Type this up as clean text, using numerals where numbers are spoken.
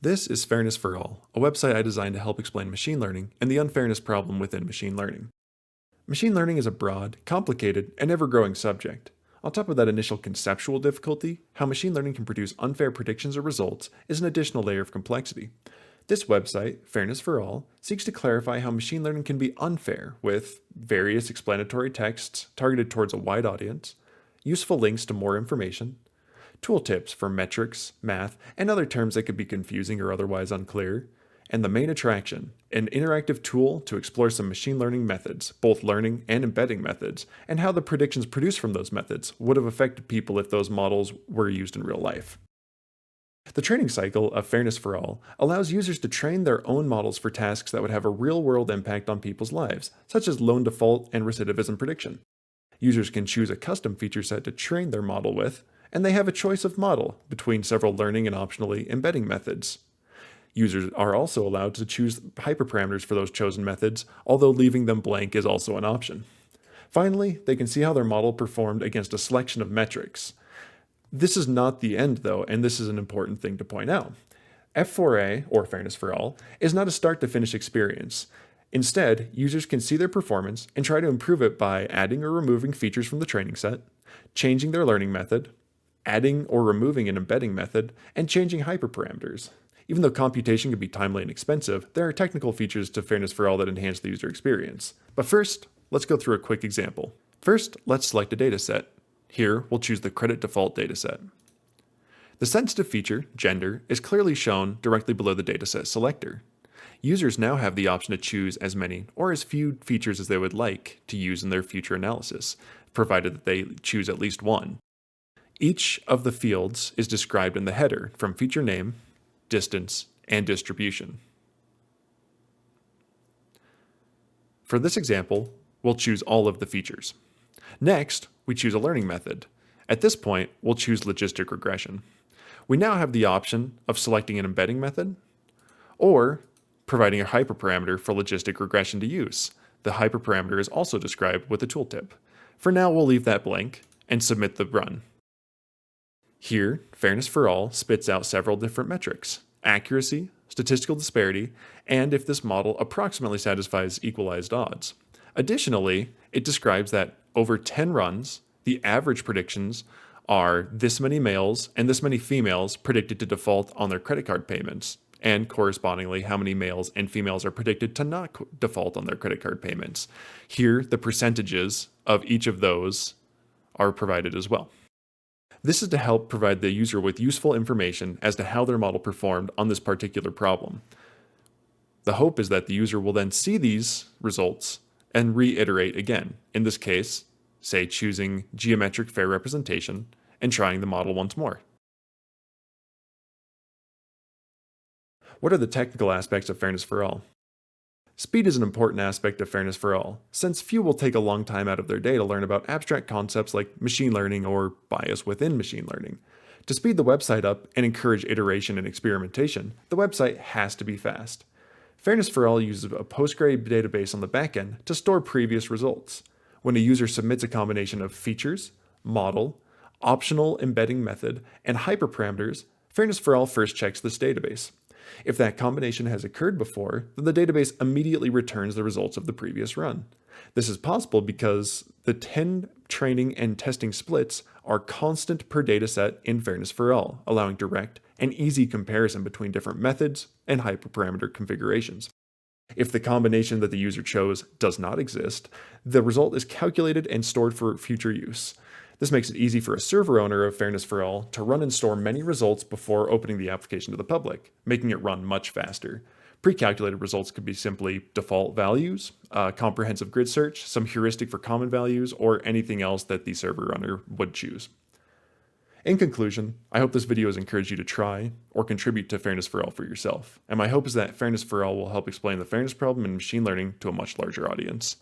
This is Fairness for All, a website I designed to help explain machine learning and the unfairness problem within machine learning. Machine learning is a broad, complicated, and ever-growing subject. On top of that initial conceptual difficulty, how machine learning can produce unfair predictions or results is an additional layer of complexity. This website, Fairness for All, seeks to clarify how machine learning can be unfair with various explanatory texts targeted towards a wide audience, useful links to more information, tooltips for metrics, math, and other terms that could be confusing or otherwise unclear, and the main attraction, an interactive tool to explore some machine learning methods, both learning and embedding methods, and how the predictions produced from those methods would have affected people if those models were used in real life. The training cycle of Fairness for All allows users to train their own models for tasks that would have a real-world impact on people's lives, such as loan default and recidivism prediction. Users can choose a custom feature set to train their model with, and they have a choice of model between several learning and optionally embedding methods. Users are also allowed to choose hyperparameters for those chosen methods, although leaving them blank is also an option. Finally, they can see how their model performed against a selection of metrics. This is not the end, though, and this is an important thing to point out. F4A, or Fairness for All, is not a start-to-finish experience. Instead, users can see their performance and try to improve it by adding or removing features from the training set, changing their learning method, adding or removing an embedding method, and changing hyperparameters. Even though computation can be timely and expensive, there are technical features to Fairness for All that enhance the user experience. But first, let's go through a quick example. First, let's select a dataset. Here, we'll choose the credit default dataset. The sensitive feature, gender, is clearly shown directly below the dataset selector. Users now have the option to choose as many or as few features as they would like to use in their future analysis, provided that they choose at least one. Each of the fields is described in the header, from feature name, distance, and distribution. For this example, we'll choose all of the features. Next, we choose a learning method. At this point, we'll choose logistic regression. We now have the option of selecting an embedding method or providing a hyperparameter for logistic regression to use. The hyperparameter is also described with a tooltip. For now, we'll leave that blank and submit the run. Here, Fairness for All spits out several different metrics: accuracy, statistical disparity, and if this model approximately satisfies equalized odds. Additionally, it describes that over 10 runs, the average predictions are this many males and this many females predicted to default on their credit card payments, and correspondingly how many males and females are predicted to not default on their credit card payments. Here, the percentages of each of those are provided as well. This is to help provide the user with useful information as to how their model performed on this particular problem. The hope is that the user will then see these results and reiterate again. In this case, say choosing geometric fair representation and trying the model once more. What are the technical aspects of Fairness for All? Speed is an important aspect of Fairness for All, since few will take a long time out of their day to learn about abstract concepts like machine learning or bias within machine learning. To speed the website up and encourage iteration and experimentation, the website has to be fast. Fairness for All uses a Postgre database on the backend to store previous results. When a user submits a combination of features, model, optional embedding method, and hyperparameters, Fairness for All first checks this database. If that combination has occurred before, then the database immediately returns the results of the previous run. This is possible because the 10 training and testing splits are constant per dataset in Fairness for All, allowing direct and easy comparison between different methods and hyperparameter configurations. If the combination that the user chose does not exist, the result is calculated and stored for future use. This makes it easy for a server owner of Fairness for All to run and store many results before opening the application to the public, making it run much faster. Pre-calculated results could be simply default values, a comprehensive grid search, some heuristic for common values, or anything else that the server owner would choose. In conclusion, I hope this video has encouraged you to try or contribute to Fairness for All for yourself, and my hope is that Fairness for All will help explain the fairness problem in machine learning to a much larger audience.